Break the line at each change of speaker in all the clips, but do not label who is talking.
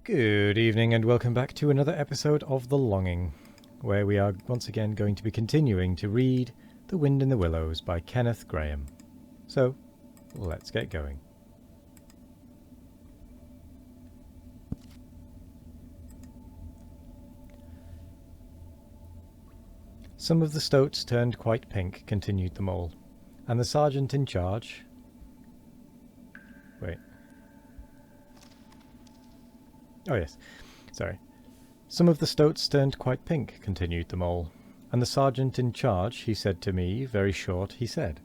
Good evening and welcome back to another episode of The Longing, where we are once again going to be continuing to read The Wind in the Willows by Kenneth Grahame. So, let's get going. Some of the stoats turned quite pink, continued the mole, and the sergeant in charge... Wait. Oh yes, sorry. Some of the stoats turned quite pink, continued the mole, and the sergeant in charge, he said to me, very short, he said,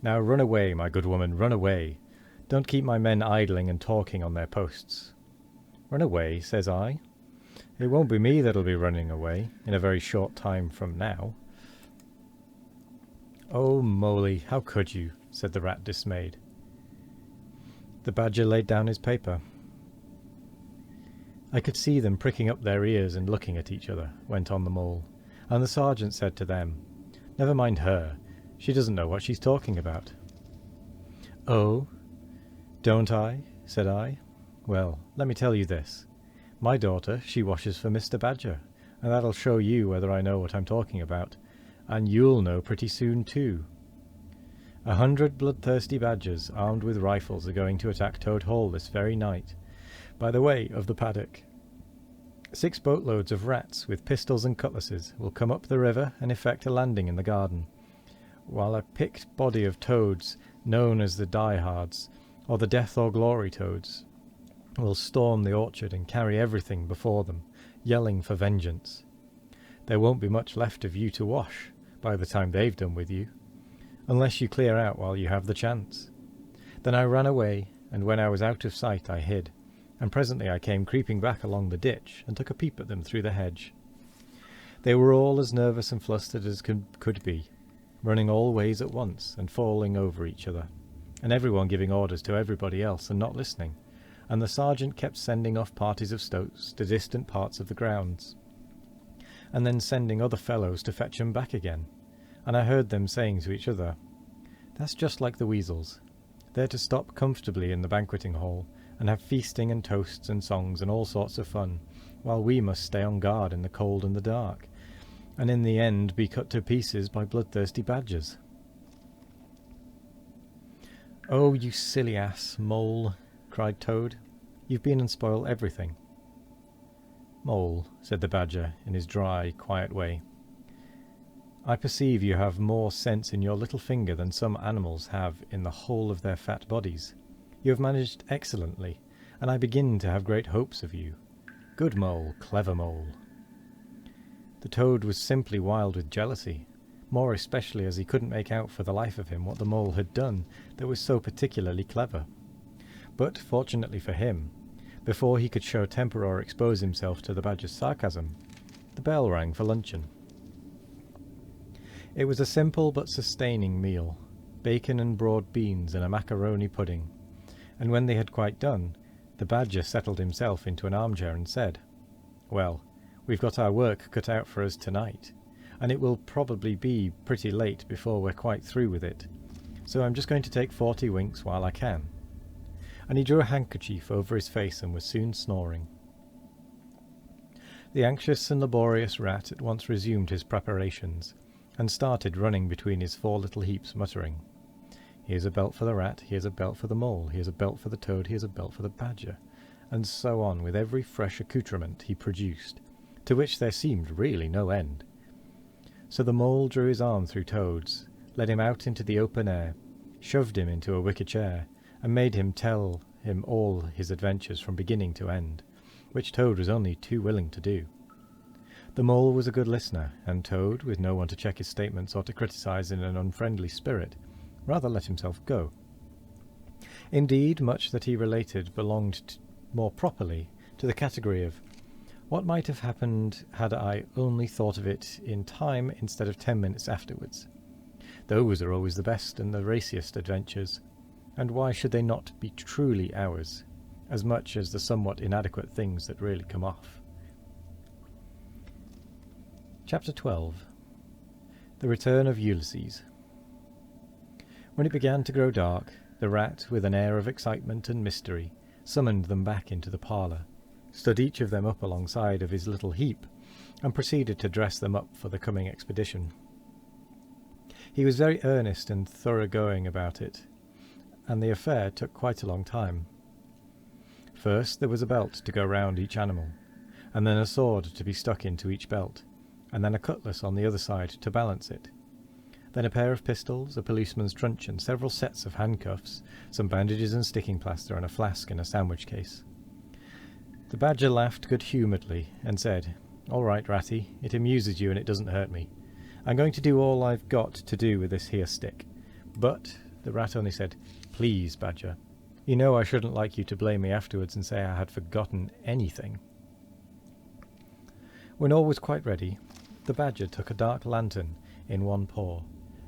"Now run away, my good woman, run away. Don't keep my men idling and talking on their posts." "Run away," says I. "It won't be me that'll be running away, in a very short time from now." "Oh, Moley, how could you?" said the rat, dismayed. The badger laid down his paper. "I could see them pricking up their ears and looking at each other," went on the mole, "and the sergeant said to them, 'Never mind her, she doesn't know what she's talking about.'" "Oh, don't I?" said I. "Well, let me tell you this. My daughter, she washes for Mr. Badger, and that'll show you whether I know what I'm talking about, and you'll know pretty soon too. 100 bloodthirsty badgers armed with rifles are going to attack Toad Hall this very night, by the way of the paddock. 6 boatloads of rats with pistols and cutlasses will come up the river and effect a landing in the garden, while a picked body of toads, known as the diehards, or the death or glory toads, will storm the orchard and carry everything before them, yelling for vengeance. There won't be much left of you to wash by the time they've done with you, unless you clear out while you have the chance." Then I ran away, and when I was out of sight I hid, and presently I came creeping back along the ditch and took a peep at them through the hedge. They were all as nervous and flustered as could be, running all ways at once and falling over each other, and everyone giving orders to everybody else and not listening, and the sergeant kept sending off parties of stoats to distant parts of the grounds, and then sending other fellows to fetch 'em back again, and I heard them saying to each other, "That's just like the weasels. They're to stop comfortably in the banqueting hall, and have feasting and toasts and songs and all sorts of fun, while we must stay on guard in the cold and the dark, and in the end be cut to pieces by bloodthirsty badgers." "Oh, you silly ass, Mole," cried Toad. "You've been and spoiled everything." "Mole," said the badger in his dry, quiet way, "I perceive you have more sense in your little finger than some animals have in the whole of their fat bodies. You have managed excellently, and I begin to have great hopes of you. Good mole, clever mole." The toad was simply wild with jealousy, more especially as he couldn't make out for the life of him what the mole had done that was so particularly clever. But, fortunately for him, before he could show temper or expose himself to the badger's sarcasm, the bell rang for luncheon. It was a simple but sustaining meal, bacon and broad beans and a macaroni pudding, and when they had quite done, the badger settled himself into an armchair and said, "Well, we've got our work cut out for us tonight, and it will probably be pretty late before we're quite through with it, so I'm just going to take 40 winks while I can." And he drew a handkerchief over his face and was soon snoring. The anxious and laborious rat at once resumed his preparations, and started running between his 4 little heaps, muttering, "Here's a belt for the rat, here's a belt for the mole, here's a belt for the toad, here's a belt for the badger," and so on with every fresh accoutrement he produced, to which there seemed really no end. So the mole drew his arm through Toad's, led him out into the open air, shoved him into a wicker chair, and made him tell him all his adventures from beginning to end, which Toad was only too willing to do. The mole was a good listener, and Toad, with no one to check his statements or to criticize in an unfriendly spirit, rather let himself go. Indeed, much that he related belonged more properly to the category of what might have happened had I only thought of it in time instead of 10 minutes afterwards. Those are always the best and the raciest adventures, and why should they not be truly ours, as much as the somewhat inadequate things that really come off? Chapter 12. The Return of Ulysses. When it began to grow dark, the rat, with an air of excitement and mystery, summoned them back into the parlour, stood each of them up alongside of his little heap, and proceeded to dress them up for the coming expedition. He was very earnest and thoroughgoing about it, and the affair took quite a long time. First there was a belt to go round each animal, and then a sword to be stuck into each belt, and then a cutlass on the other side to balance it. Then a pair of pistols, a policeman's truncheon, several sets of handcuffs, some bandages and sticking plaster, and a flask in a sandwich case. The badger laughed good-humouredly and said, "All right, Ratty, it amuses you and it doesn't hurt me. I'm going to do all I've got to do with this here stick." But the rat only said, "Please, Badger, you know I shouldn't like you to blame me afterwards and say I had forgotten anything." When all was quite ready, the badger took a dark lantern in one paw,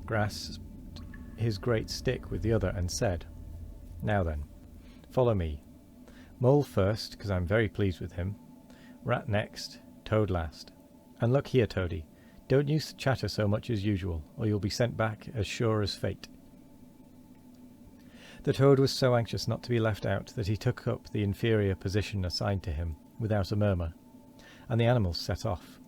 grasped his great stick with the other, and said, "Now then, follow me. Mole first, because I'm very pleased with him. Rat next, Toad last. And look here, Toady, don't you chatter so much as usual, or you'll be sent back as sure as fate." The Toad was so anxious not to be left out that he took up the inferior position assigned to him without a murmur, and the animals set off.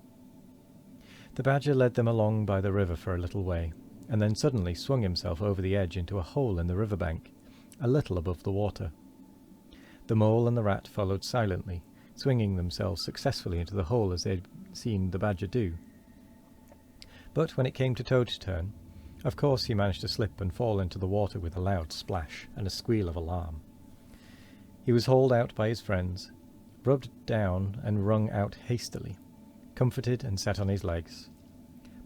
The badger led them along by the river for a little way, and then suddenly swung himself over the edge into a hole in the river bank, a little above the water. The mole and the rat followed silently, swinging themselves successfully into the hole as they had seen the badger do. But when it came to Toad's turn, of course he managed to slip and fall into the water with a loud splash and a squeal of alarm. He was hauled out by his friends, rubbed down and wrung out hastily, comforted and set on his legs.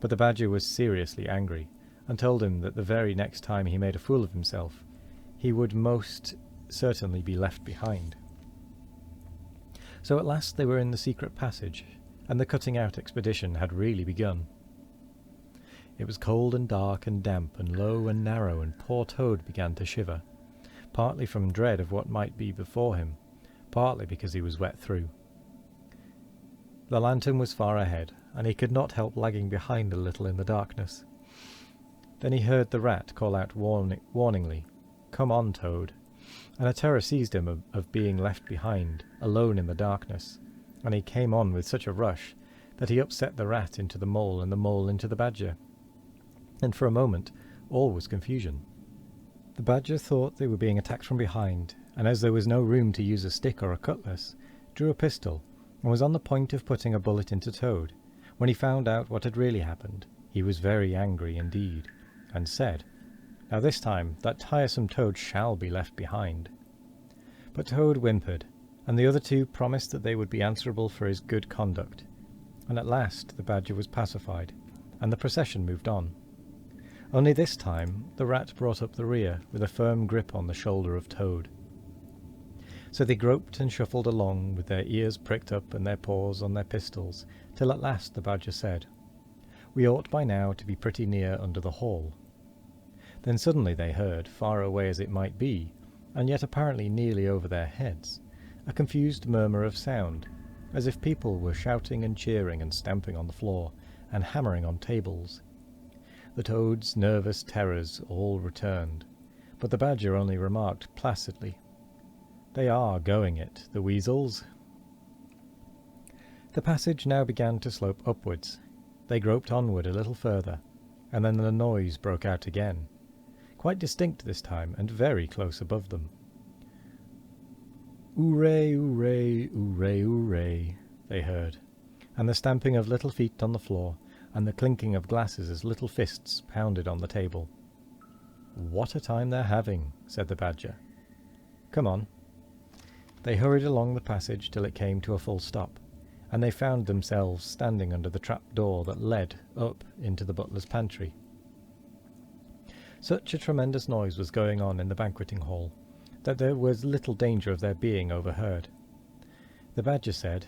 But the badger was seriously angry, and told him that the very next time he made a fool of himself, he would most certainly be left behind. So at last they were in the secret passage, and the cutting out expedition had really begun. It was cold and dark and damp and low and narrow, and poor Toad began to shiver, partly from dread of what might be before him, partly because he was wet through. The lantern was far ahead, and he could not help lagging behind a little in the darkness. Then he heard the rat call out warningly, "Come on, Toad," and a terror seized him of being left behind, alone in the darkness, and he came on with such a rush that he upset the rat into the mole and the mole into the badger, and for a moment all was confusion. The badger thought they were being attacked from behind, and as there was no room to use a stick or a cutlass, drew a pistol, and was on the point of putting a bullet into Toad, when he found out what had really happened. He was very angry indeed, and said, "Now this time that tiresome Toad shall be left behind." But Toad whimpered, and the other two promised that they would be answerable for his good conduct, and at last the badger was pacified, and the procession moved on. Only this time the rat brought up the rear with a firm grip on the shoulder of Toad. So they groped and shuffled along with their ears pricked up and their paws on their pistols, till at last the badger said, "We ought by now to be pretty near under the hall." Then suddenly they heard, far away as it might be, and yet apparently nearly over their heads, a confused murmur of sound, as if people were shouting and cheering and stamping on the floor, and hammering on tables. The Toad's nervous terrors all returned, but the badger only remarked placidly, "They are going it, the weasels." The passage now began to slope upwards. They groped onward a little further, and then the noise broke out again, quite distinct this time, and very close above them. "Hooray, hooray, hooray, hooray," they heard, and the stamping of little feet on the floor, and the clinking of glasses as little fists pounded on the table. "What a time they're having," said the badger. "Come on." They hurried along the passage till it came to a full stop, and they found themselves standing under the trap door that led up into the butler's pantry. Such a tremendous noise was going on in the banqueting hall that there was little danger of their being overheard. The badger said,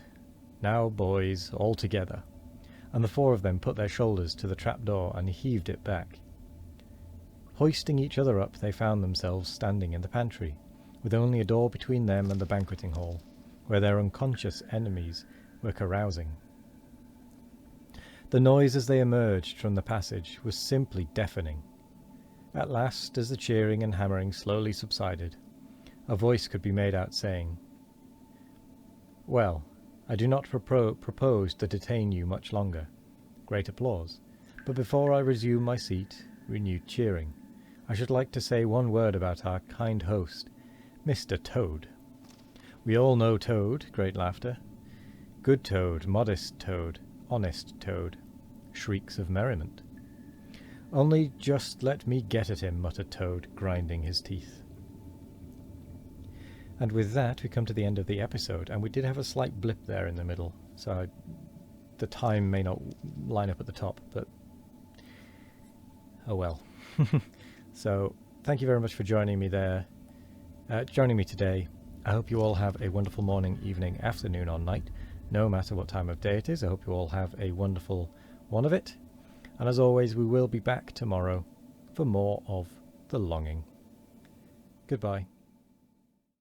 "Now, boys, all together," and the four of them put their shoulders to the trap-door and heaved it back. Hoisting each other up, they found themselves standing in the pantry, with only a door between them and the banqueting hall, where their unconscious enemies were carousing. The noise as they emerged from the passage was simply deafening. At last, as the cheering and hammering slowly subsided, a voice could be made out saying, Well, I do not propose to detain you much longer. Great applause. But before I resume my seat, renewed cheering, I should like to say one word about our kind host, Mr. Toad. We all know Toad, great laughter. Good Toad, modest Toad, honest Toad. Shrieks of merriment. Only just let me get at him, muttered Toad, grinding his teeth. And with that, we come to the end of the episode, and we did have a slight blip there in the middle, so the time may not line up at the top, but oh well. So, thank you very much for joining me today. I hope you all have a wonderful morning, evening, afternoon, or night, no matter what time of day it is. I hope you all have a wonderful one of it. And as always, we will be back tomorrow for more of The Longing. Goodbye.